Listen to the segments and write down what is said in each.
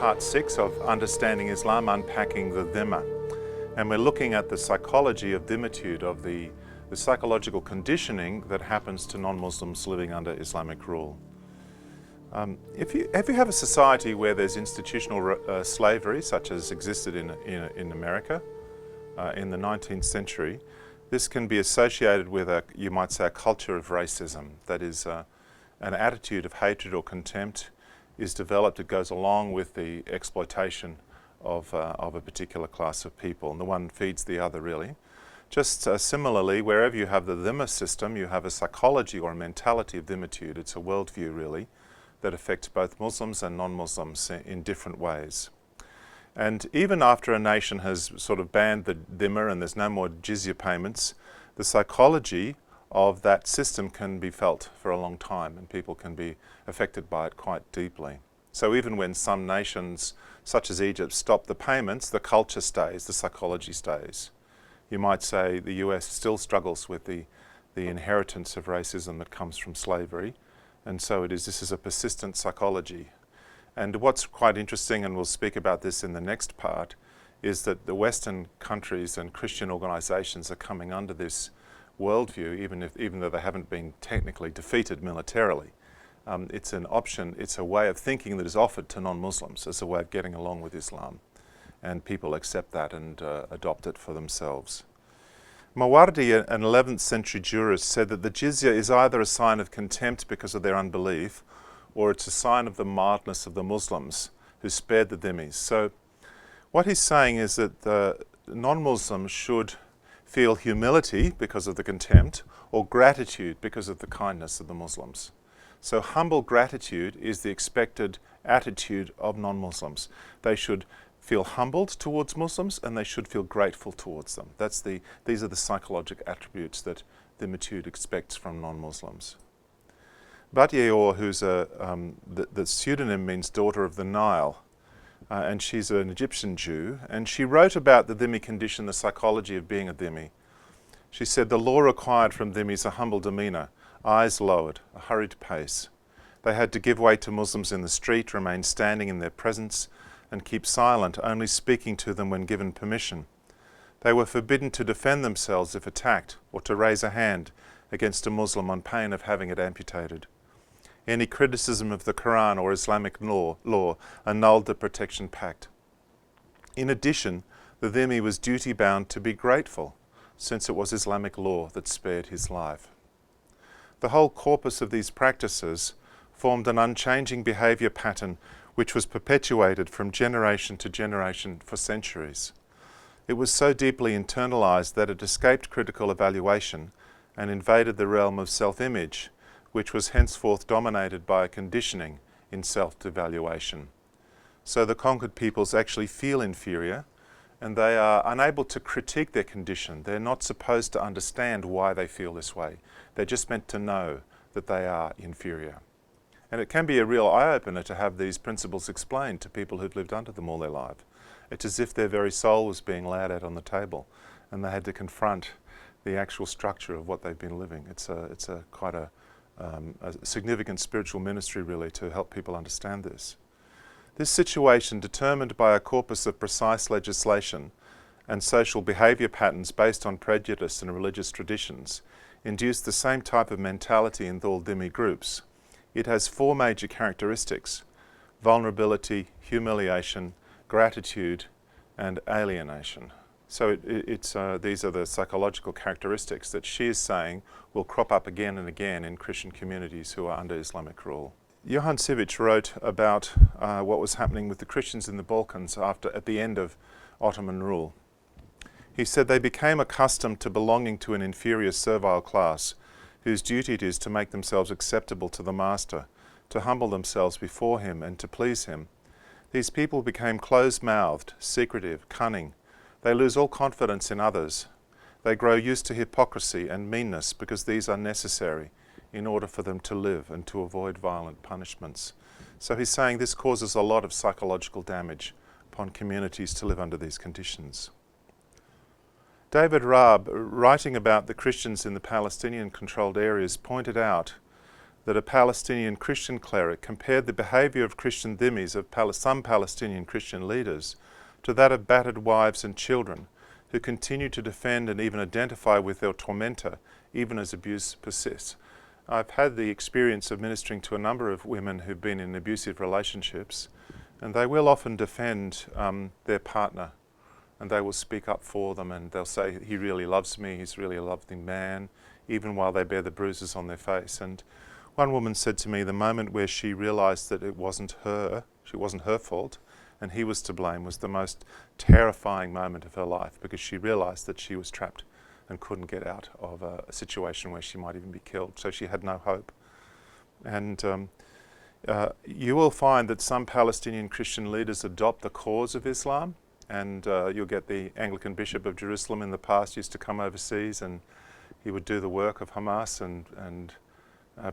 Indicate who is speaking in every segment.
Speaker 1: part 6 of Understanding Islam, Unpacking the Dhimma. And we're looking at the psychology of dhimmitude, of the psychological conditioning that happens to non-Muslims living under Islamic rule. If you have a society where there's institutional slavery, such as existed in America in the 19th century, this can be associated with you might say, a culture of racism. That is, an attitude of hatred or contempt is developed. It goes along with the exploitation of a particular class of people, and the one feeds the other, really. Just similarly, wherever you have the dhimma system, you have a psychology or a mentality of dhimmitude. It's a worldview, really, that affects both Muslims and non-Muslims in different ways. And even after a nation has sort of banned the dhimma and there's no more jizya payments, the psychology of that system can be felt for a long time, and people can be affected by it quite deeply. So even when some nations, such as Egypt, stop the payments, the culture stays, the psychology stays. You might say the US still struggles with the inheritance of racism that comes from slavery, and so this is a persistent psychology. And what's quite interesting, and we'll speak about this in the next part, is that the Western countries and Christian organizations are coming under this worldview, even though they haven't been technically defeated militarily. It's an option, it's a way of thinking that is offered to non-Muslims as a way of getting along with Islam. And people accept that and adopt it for themselves. Mawardi, an 11th century jurist, said that the jizya is either a sign of contempt because of their unbelief, or it's a sign of the mildness of the Muslims who spared the dhimmis. So what he's saying is that the non-Muslims should feel humility because of the contempt, or gratitude because of the kindness of the Muslims. So humble gratitude is the expected attitude of non-Muslims. They should feel humbled towards Muslims, and they should feel grateful towards them. These are the psychological attributes that dhimmitude expects from non-Muslims. Batyeor, who's the pseudonym means daughter of the Nile, and she's an Egyptian Jew, and she wrote about the dhimmi condition, the psychology of being a dhimmi. She said, the law required from dhimmis a humble demeanour, eyes lowered, a hurried pace. They had to give way to Muslims in the street, remain standing in their presence, and keep silent, only speaking to them when given permission. They were forbidden to defend themselves if attacked, or to raise a hand against a Muslim on pain of having it amputated. Any criticism of the Quran or Islamic law annulled the protection pact. In addition, the dhimmi was duty-bound to be grateful, since it was Islamic law that spared his life. The whole corpus of these practices formed an unchanging behaviour pattern which was perpetuated from generation to generation for centuries. It was so deeply internalised that it escaped critical evaluation and invaded the realm of self-image, which was henceforth dominated by a conditioning in self-devaluation. So the conquered peoples actually feel inferior, and they are unable to critique their condition. They're not supposed to understand why they feel this way. They're just meant to know that they are inferior. And it can be a real eye-opener to have these principles explained to people who've lived under them all their life. It's as if their very soul was being laid out on the table, and they had to confront the actual structure of what they've been living. It's quite a significant spiritual ministry, really, to help people understand this. This situation, determined by a corpus of precise legislation and social behaviour patterns based on prejudice and religious traditions, induced the same type of mentality in all dhimmi groups. It has 4 major characteristics: vulnerability, humiliation, gratitude, and alienation. So these are the psychological characteristics that she is saying will crop up again and again in Christian communities who are under Islamic rule. Johann Sivic wrote about what was happening with the Christians in the Balkans at the end of Ottoman rule. He said they became accustomed to belonging to an inferior servile class whose duty it is to make themselves acceptable to the master, to humble themselves before him and to please him. These people became closed-mouthed, secretive, cunning. They lose all confidence in others. They grow used to hypocrisy and meanness because these are necessary in order for them to live and to avoid violent punishments. So he's saying this causes a lot of psychological damage upon communities to live under these conditions. David Raab, writing about the Christians in the Palestinian-controlled areas, pointed out that a Palestinian Christian cleric compared the behaviour of Christian dhimmis of some Palestinian Christian leaders to that of battered wives and children who continue to defend and even identify with their tormentor even as abuse persists. I've had the experience of ministering to a number of women who've been in abusive relationships, and they will often defend their partner, and they will speak up for them, and they'll say, he really loves me, he's really a loving man, even while they bear the bruises on their face. And one woman said to me the moment where she realised that it wasn't her fault, and he was to blame, was the most terrifying moment of her life, because she realised that she was trapped and couldn't get out of a situation where she might even be killed. So she had no hope. And you will find that some Palestinian Christian leaders adopt the cause of Islam, and you'll get the Anglican Bishop of Jerusalem in the past used to come overseas, and he would do the work of Hamas and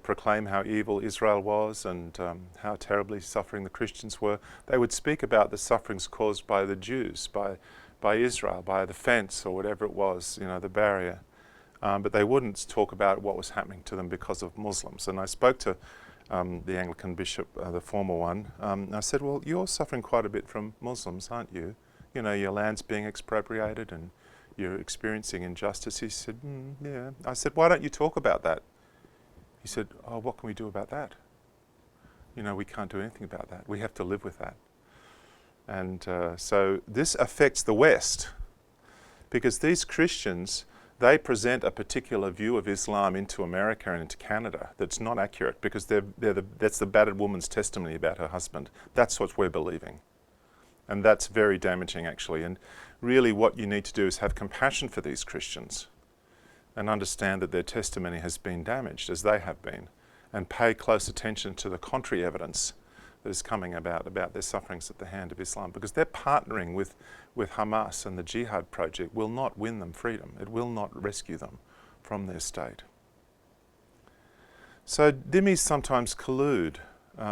Speaker 1: proclaim how evil Israel was and how terribly suffering the Christians were. They would speak about the sufferings caused by the Jews, by Israel, by the fence or whatever it was, the barrier. But they wouldn't talk about what was happening to them because of Muslims. And I spoke to the Anglican bishop, the former one. I said, well, you're suffering quite a bit from Muslims, aren't you? Your land's being expropriated and you're experiencing injustice. He said, yeah. I said, why don't you talk about that? He said, oh, what can we do about that? We can't do anything about that. We have to live with that. And so this affects the West, because these Christians, they present a particular view of Islam into America and into Canada that's not accurate, because that's the battered woman's testimony about her husband. That's what we're believing. And that's very damaging, actually. And really what you need to do is have compassion for these Christians and understand that their testimony has been damaged, as they have been, and pay close attention to the contrary evidence that is coming about their sufferings at the hand of Islam, because they're partnering with Hamas, and the Jihad project will not win them freedom. It will not rescue them from their state. So dhimmis sometimes collude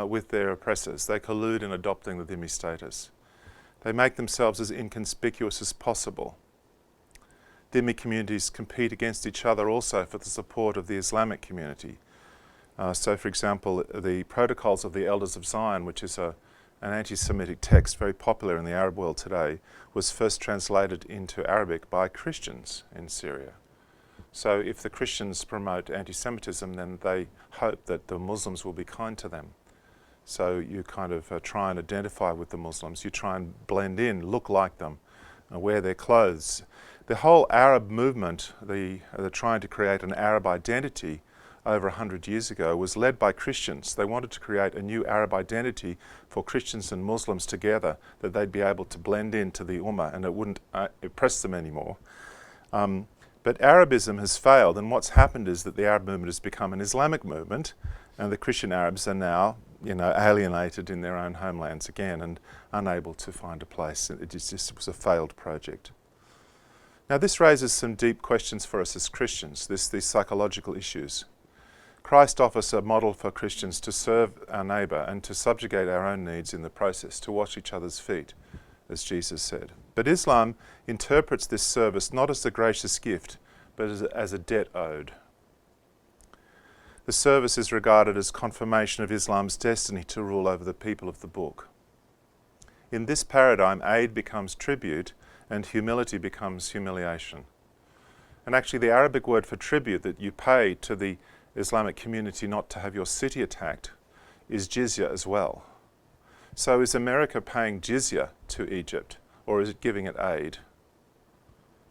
Speaker 1: with their oppressors. They collude in adopting the dhimmi status. They make themselves as inconspicuous as possible. Dhimmi communities compete against each other also for the support of the Islamic community. So, for example, the Protocols of the Elders of Zion, which is an anti-Semitic text very popular in the Arab world today, was first translated into Arabic by Christians in Syria. So if the Christians promote anti-Semitism, then they hope that the Muslims will be kind to them. So you kind of try and identify with the Muslims. You try and blend in, look like them, wear their clothes. The whole Arab movement, the trying to create an Arab identity over 100 years ago, was led by Christians. They wanted to create a new Arab identity for Christians and Muslims together, that they'd be able to blend into the Ummah and it wouldn't oppress them anymore. But Arabism has failed, and what's happened is that the Arab movement has become an Islamic movement, and the Christian Arabs are now alienated in their own homelands again and unable to find a place. It was a failed project. Now this raises some deep questions for us as Christians, these psychological issues. Christ offers a model for Christians to serve our neighbour and to subjugate our own needs in the process, to wash each other's feet, as Jesus said. But Islam interprets this service not as a gracious gift, but as a debt owed. The service is regarded as confirmation of Islam's destiny to rule over the people of the book. In this paradigm, aid becomes tribute and humility becomes humiliation. And actually the Arabic word for tribute that you pay to the Islamic community not to have your city attacked is jizya as well. So is America paying jizya to Egypt, or is it giving it aid?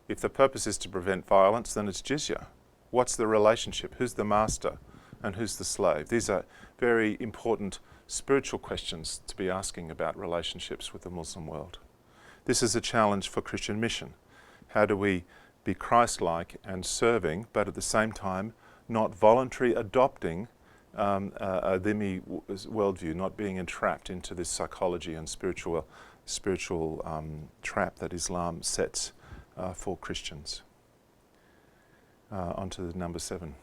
Speaker 1: If the purpose is to prevent violence, then it's jizya. What's the relationship? Who's the master and who's the slave? These are very important spiritual questions to be asking about relationships with the Muslim world. This is a challenge for Christian mission. How do we be Christ-like and serving, but at the same time not voluntarily adopting a dhimmi worldview, not being entrapped into this psychology and spiritual trap that Islam sets for Christians. On to the number 7.